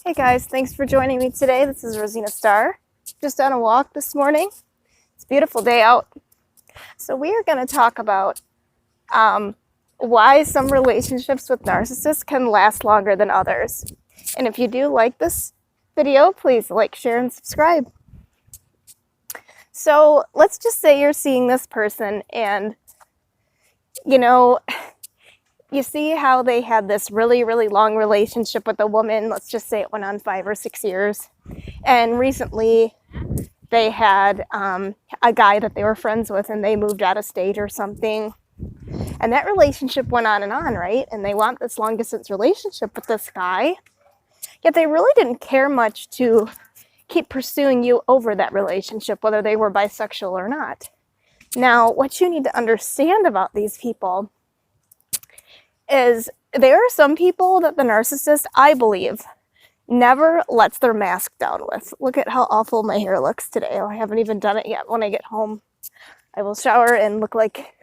Hey guys, thanks for joining me today. This is Rosina Starr. Just on a walk this morning. It's a beautiful day out. So we are going to talk about why some relationships with narcissists can last longer than others. And if you do like this video, please like, share, and subscribe. So let's just say you're seeing this person and, you see how they had this really, really long relationship with a woman. Let's just say it went on 5 or 6 years. And recently they had a guy that they were friends with and they moved out of state or something. And that relationship went on, right? And they want this long distance relationship with this guy. Yet they really didn't care much to keep pursuing you over that relationship, whether they were bisexual or not. Now, what you need to understand about these people is there are some people that the narcissist, I believe, never lets their mask down with. Look at how awful my hair looks today. I haven't even done it yet. When I get home, I will shower and look like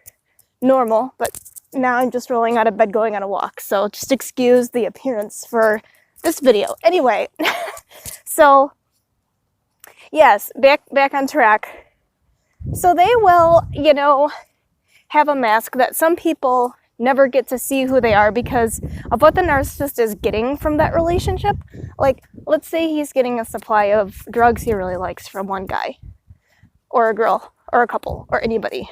normal, but now I'm just rolling out of bed going on a walk. So just excuse the appearance for this video. Anyway, so yes, back on track. So they will, have a mask that some people never get to see who they are because of what the narcissist is getting from that relationship. Like, let's say he's getting a supply of drugs he really likes from one guy or a girl or a couple or anybody.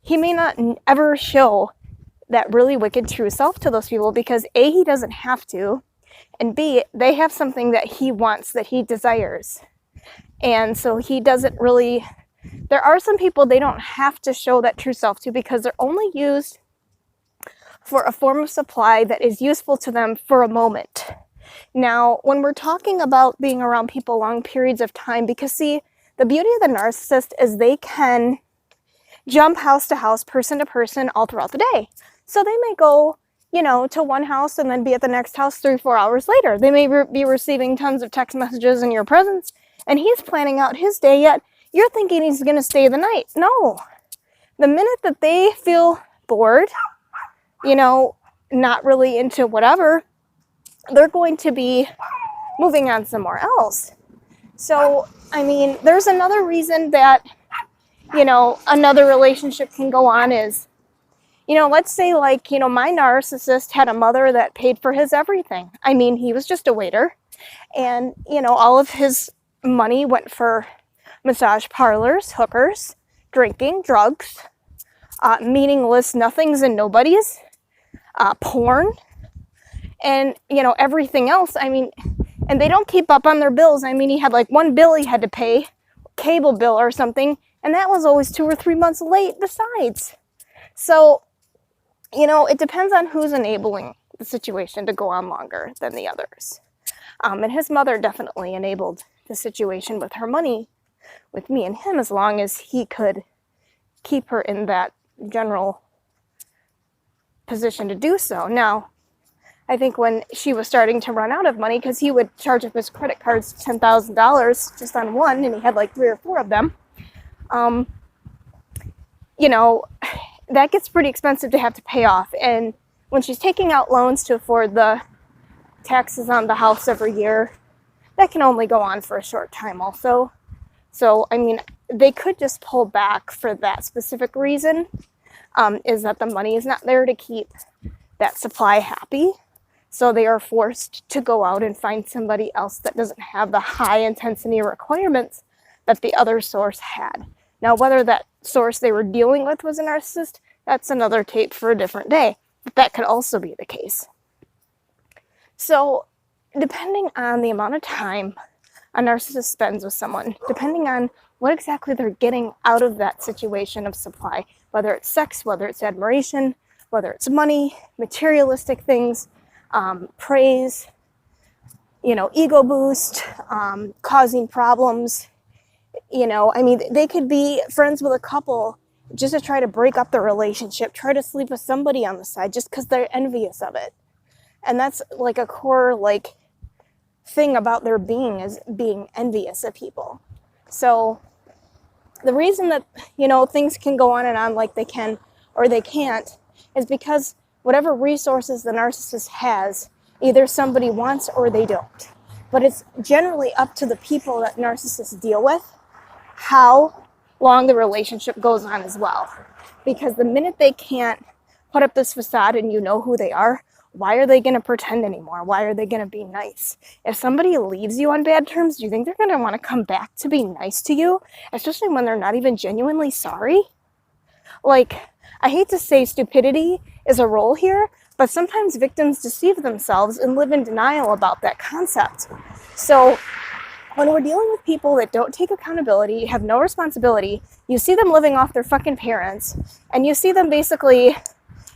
He may not ever show that really wicked true self to those people because A, he doesn't have to, and B, they have something that he wants, that he desires. And so he doesn't really, there are some people they don't have to show that true self to because they're only used for a form of supply that is useful to them for a moment. Now, when we're talking about being around people long periods of time, because see, the beauty of the narcissist is they can jump house to house, person to person all throughout the day. So they may go, to one house and then be at the next house 3-4 hours later. They may be receiving tons of text messages in your presence, and he's planning out his day, yet you're thinking he's going to stay the night. No. The minute that they feel bored, not really into whatever, they're going to be moving on somewhere else. So, there's another reason that, another relationship can go on is, let's say my narcissist had a mother that paid for his everything. He was just a waiter and, all of his money went for massage parlors, hookers, drinking, drugs, meaningless nothings and nobodies, porn, and, everything else. And they don't keep up on their bills. He had one bill he had to pay, cable bill or something, and that was always 2 or 3 months late besides. So, it depends on who's enabling the situation to go on longer than the others. And his mother definitely enabled the situation with her money with me and him as long as he could keep her in that general position to do so. Now, I think when she was starting to run out of money, because he would charge up his credit cards $10,000 just on one, and he had 3 or 4 of them, that gets pretty expensive to have to pay off. And when she's taking out loans to afford the taxes on the house every year, that can only go on for a short time also. So, they could just pull back for that specific reason, is that the money is not there to keep that supply happy. So they are forced to go out and find somebody else that doesn't have the high intensity requirements that the other source had. Now, whether that source they were dealing with was a narcissist, that's another tape for a different day. But that could also be the case. So, depending on the amount of time a narcissist spends with someone, depending on what exactly they're getting out of that situation of supply, whether it's sex, whether it's admiration, whether it's money, materialistic things, praise, ego boost, causing problems, they could be friends with a couple just to try to break up the relationship, try to sleep with somebody on the side just because they're envious of it. And that's a core thing about their being is being envious of people. So the reason that, things can go on and on like they can or they can't is because whatever resources the narcissist has, either somebody wants or they don't. But it's generally up to the people that narcissists deal with how long the relationship goes on as well. Because the minute they can't put up this facade and you know who they are, why are they going to pretend anymore? Why are they going to be nice? If somebody leaves you on bad terms, do you think they're going to want to come back to be nice to you? Especially when they're not even genuinely sorry? Like, I hate to say stupidity is a role here, but sometimes victims deceive themselves and live in denial about that concept. So when we're dealing with people that don't take accountability, have no responsibility, you see them living off their fucking parents, and you see them basically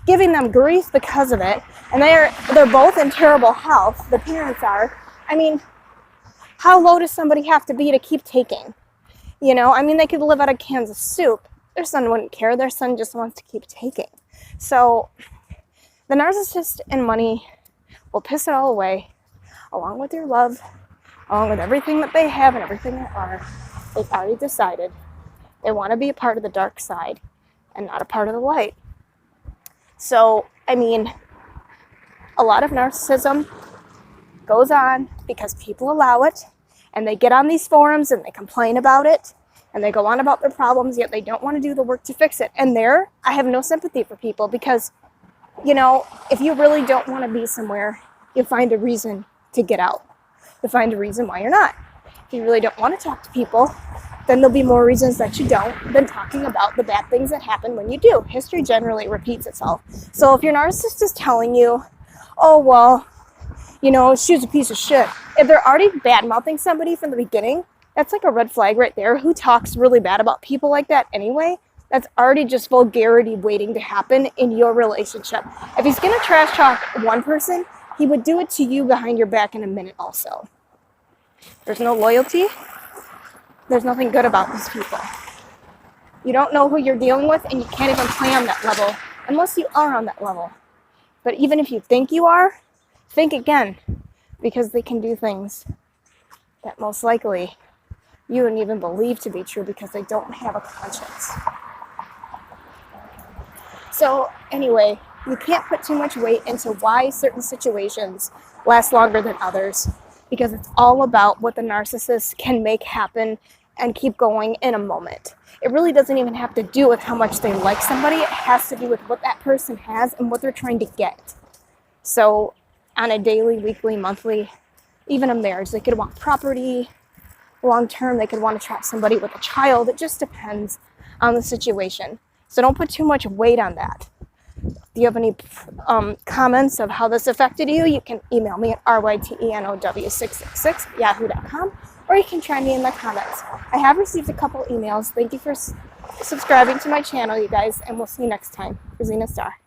giving them grief because of it, and they're both in terrible health, the parents are. I mean, how low does somebody have to be to keep taking? You know, I mean, they could live out of cans of soup. Their son wouldn't care. Their son just wants to keep taking. So the narcissist and money will piss it all away, along with your love, along with everything that they have and everything they are. They've already decided they want to be a part of the dark side and not a part of the light. So, I mean, a lot of narcissism goes on because people allow it, and they get on these forums and they complain about it, and they go on about their problems, yet they don't want to do the work to fix it. And there, I have no sympathy for people because, you know, if you really don't want to be somewhere, you find a reason to get out. You find a reason why you're not. If you really don't want to talk to people, then there'll be more reasons that you don't than talking about the bad things that happen when you do. History generally repeats itself. So if your narcissist is telling you, oh, well, you know, she's a piece of shit. If they're already bad-mouthing somebody from the beginning, that's like a red flag right there. Who talks really bad about people like that anyway? That's already just vulgarity waiting to happen in your relationship. If he's going to trash talk one person, he would do it to you behind your back in a minute also. There's no loyalty. There's nothing good about these people. You don't know who you're dealing with, and you can't even play on that level unless you are on that level. But even if you think you are, think again, because they can do things that most likely you wouldn't even believe to be true because they don't have a conscience. So anyway, you can't put too much weight into why certain situations last longer than others, because it's all about what the narcissist can make happen and keep going in a moment. It really doesn't even have to do with how much they like somebody. It has to do with what that person has and what they're trying to get. So on a daily, weekly, monthly, even a marriage, they could want property. Long term, they could want to trap somebody with a child. It just depends on the situation. So don't put too much weight on that. If you have any comments of how this affected you, you can email me at rytenow666@yahoo.com, or you can try me in the comments. I have received a couple emails. Thank you for subscribing to my channel, you guys, and we'll see you next time. Rosina Star.